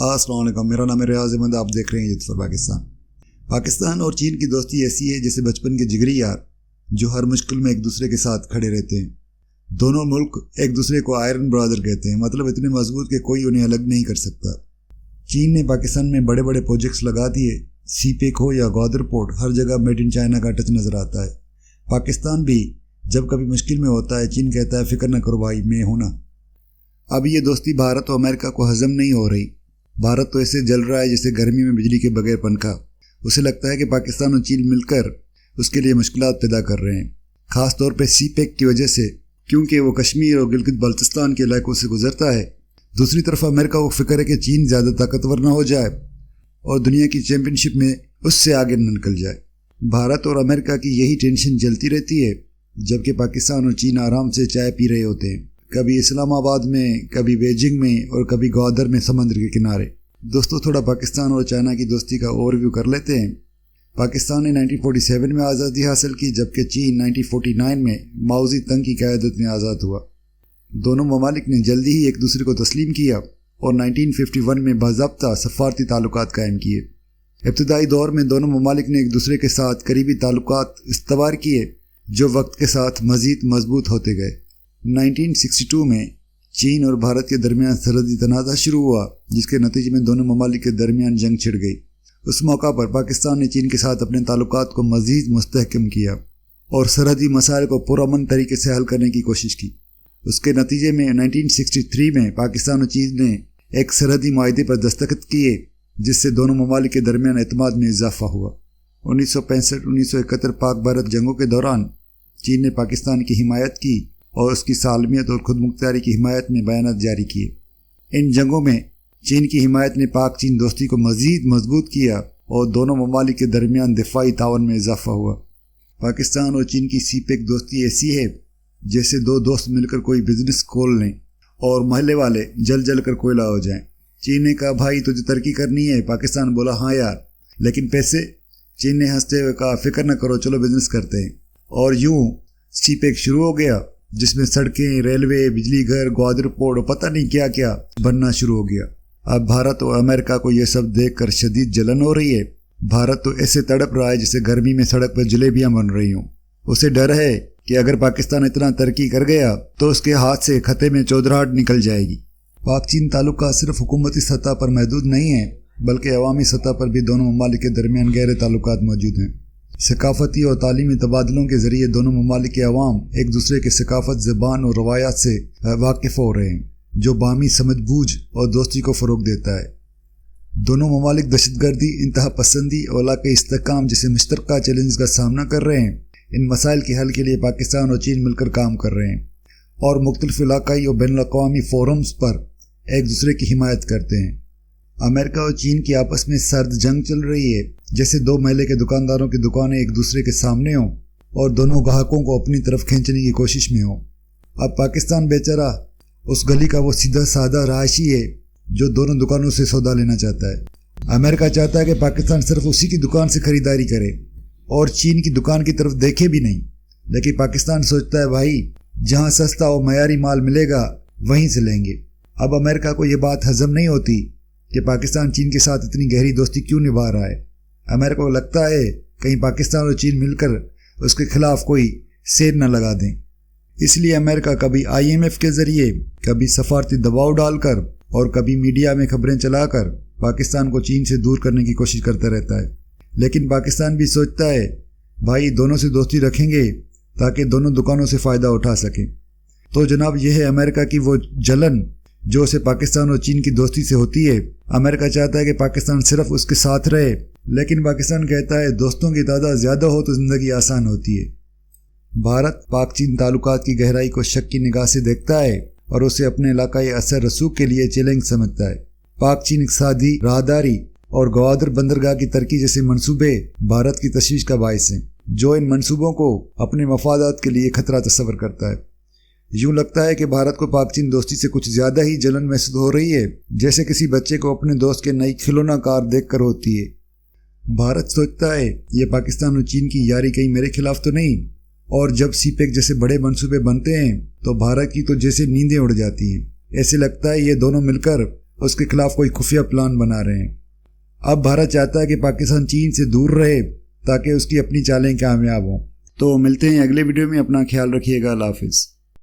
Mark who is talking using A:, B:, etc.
A: अस्सलाम वालेकुम, मेरा नाम है रियाज अहमद। आप देख रहे हैं युद्ध फॉर पाकिस्तान। पाकिस्तान और चीन की दोस्ती ऐसी है जैसे बचपन के जिगरी यार जो हर मुश्किल में एक दूसरे के साथ खड़े रहते हैं। दोनों मुल्क एक दूसरे को आयरन ब्रदर कहते हैं, मतलब इतने मजबूत कि कोई उन्हें अलग नहीं कर सकता। चीन ने पाकिस्तान में बड़े बड़े प्रोजेक्ट्स लगा दिए। सीपेक हो या ग्वादर पोर्ट, हर जगह मेड इन चाइना का टच नज़र आता है। पाकिस्तान भी जब कभी मुश्किल में होता है, चीन कहता है फिक्र न करो भाई, मैं हूं ना। अब ये दोस्ती भारत और अमेरिका को हजम नहीं हो रही। भारत तो ऐसे जल रहा है जैसे गर्मी में बिजली के बगैर पंखा। उसे लगता है कि पाकिस्तान और चीन मिलकर उसके लिए मुश्किलात पैदा कर रहे हैं, ख़ास तौर पे सीपेक की वजह से, क्योंकि वो कश्मीर और गिलगित बल्तिस्तान के इलाकों से गुजरता है। दूसरी तरफ अमेरिका को फिक्र है कि चीन ज़्यादा ताकतवर ना हो जाए और दुनिया की चैम्पियनशिप में उससे आगे न निकल जाए। भारत और अमेरिका की यही टेंशन चलती रहती है, जबकि पाकिस्तान और चीन आराम से चाय पी रहे होते हैं, कभी इस्लामाबाद में, कभी बीजिंग में और कभी ग्वादर में समुद्र के किनारे। दोस्तों, थोड़ा पाकिस्तान और चाइना की दोस्ती का ओवरव्यू कर लेते हैं। पाकिस्तान ने 1947 में आज़ादी हासिल की, जबकि चीन 1949 में माओ ज़ेडुंग की क़यादत में आज़ाद हुआ। दोनों ममालिक ने जल्दी ही एक दूसरे को तस्लीम किया और 1951 में बाज़ाब्ता सफ़ारती ताल्लुकात कायम किए। इब्तदाई दौर में दोनों ममालिक ने एक दूसरे के साथ करीबी ताल्लुकात इस्तवार किए, जो वक्त के साथ मज़ीद मजबूत होते गए। 1962 में चीन और भारत के दरमियान सरहदी तनाज़ा शुरू हुआ, जिसके नतीजे में दोनों ममालिक के दरमियान जंग छिड़ गई। उस मौका पर पाकिस्तान ने चीन के साथ अपने ताल्लुकात को मज़ीद मुस्तहकम किया और सरहदी मसाइल को पुरअमन तरीके से हल करने की कोशिश की। उसके नतीजे में 1963 में पाकिस्तान और चीन ने एक सरहदी मुआहदे पर दस्तखत किए, जिससे दोनों ममालिक के दरमियान एतमाद में इजाफा हुआ। 1965-1971 पाक भारत जंगों के दौरान चीन ने पाकिस्तान की हिमायत की और उसकी सालमियत और खुदमुख्तारी की हिमायत में बयानात जारी किए। इन जंगों में चीन की हिमायत ने पाक चीन दोस्ती को मज़ीद मजबूत किया और दोनों ममालिक के दरमियान दिफाई तावन में इजाफा हुआ। पाकिस्तान और चीन की सीपेक दोस्ती ऐसी है जैसे दो दोस्त मिलकर कोई बिजनेस खोल लें और महल्ले वाले जल जल कर कोयला हो जाएं। चीन ने कहा भाई तुझे तरक्की करनी है, पाकिस्तान बोला हाँ यार, लेकिन पैसे? चीन ने हंसते हुए कहा फिक्र न करो, चलो बिजनेस करते हैं। और यूं सीपेक शुरू हो गया, जिसमें सड़कें, रेलवे, बिजली घर, ग्वादर पोर्ट और पता नहीं क्या क्या बनना शुरू हो गया। अब भारत और अमेरिका को यह सब देखकर शदीद जलन हो रही है। भारत तो ऐसे तड़प रहा है जैसे गर्मी में सड़क पर जलेबियां बन रही हों। उसे डर है कि अगर पाकिस्तान इतना तरक्की कर गया तो उसके हाथ से खते में चौधराहट निकल जाएगी। पाक चीन ताल्लुकात सिर्फ हुकूमती सतह पर महदूद नहीं है, बल्कि अवामी सतह पर भी दोनों ममालिक के दरमियान गहरे ताल्लुकात मौजूद हैं। सकाफती और तालीमी तबादलों के ज़रिए दोनों ममालिक के अवाम एक दूसरे के सकाफत, ज़बान और रवायात से वाकिफ़ हो रहे हैं, जो बामी समझबूझ और दोस्ती को फ़रोग देता है। दोनों ममालिक दहशतगर्दी, इंतहा पसंदी और इलाक़ाई इस्तेहकाम जैसे मुश्तरका चैलेंज का सामना कर रहे हैं। इन मसाइल के हल के लिए पाकिस्तान और चीन मिलकर काम कर रहे हैं और मुख्तलिफ इलाक़ाई और बैनुल-अक़वामी फ़ोरम्स पर एक दूसरे की हिमायत करते हैं। अमेरिका और चीन की आपस में सर्द जंग चल रही है, जैसे दो महल्ले के दुकानदारों की दुकानें एक दूसरे के सामने हों और दोनों ग्राहकों को अपनी तरफ खींचने की कोशिश में हों। अब पाकिस्तान बेचारा उस गली का वो सीधा साधा रहायशी है जो दोनों दुकानों से सौदा लेना चाहता है। अमेरिका चाहता है कि पाकिस्तान सिर्फ उसी की दुकान से ख़रीदारी करे और चीन की दुकान की तरफ देखे भी नहीं, लेकिन पाकिस्तान सोचता है भाई जहाँ सस्ता और मयारी माल मिलेगा वहीं से लेंगे। अब अमेरिका को ये बात हजम नहीं होती कि पाकिस्तान चीन के साथ इतनी गहरी दोस्ती क्यों निभा रहा है। अमेरिका को लगता है कहीं पाकिस्तान और चीन मिलकर उसके खिलाफ कोई सेर न लगा दें। इसलिए अमेरिका कभी IMF के ज़रिए, कभी सफारती दबाव डालकर और कभी मीडिया में खबरें चलाकर पाकिस्तान को चीन से दूर करने की कोशिश करता रहता है। लेकिन पाकिस्तान भी सोचता है भाई दोनों से दोस्ती रखेंगे ताकि दोनों दुकानों से फ़ायदा उठा सकें। तो जनाब, यह है अमेरिका की वो जलन जो उसे पाकिस्तान और चीन की दोस्ती से होती है। अमेरिका चाहता है कि पाकिस्तान सिर्फ उसके साथ रहे, लेकिन पाकिस्तान कहता है दोस्तों की तादाद ज़्यादा हो तो ज़िंदगी आसान होती है। भारत पाक चीन ताल्लुकात की गहराई को शक की निगाह से देखता है और उसे अपने इलाकाई असर रसूख के लिए चैलेंज समझता है। पाक चीन इक़्तिसादी राहदारी और ग्वादर बंदरगाह की तरक्की जैसे मंसूबे भारत की तशवीश का बाइस हैं, जो इन मंसूबों को अपने मफादात के लिए खतरा तस्वर करता है। यूँ लगता है कि भारत को पाक चीन दोस्ती से कुछ ज़्यादा ही जलन महसूस हो रही है, जैसे किसी बच्चे को अपने दोस्त के नई खिलौना कार देख कर होती है। भारत सोचता है ये पाकिस्तान और चीन की यारी कहीं मेरे खिलाफ तो नहीं, और जब सीपेक जैसे बड़े मंसूबे बनते हैं तो भारत की तो जैसे नींदें उड़ जाती हैं। ऐसे लगता है ये दोनों मिलकर اس کے خلاف کوئی خفیہ پلان بنا رہے ہیں۔ اب بھارت چاہتا ہے کہ پاکستان چین سے دور رہے تاکہ اس کی اپنی چالیں کامیاب ہوں۔ تو ملتے ہیں اگلے ویڈیو میں، اپنا خیال رکھیے گا، اللہ حافظ۔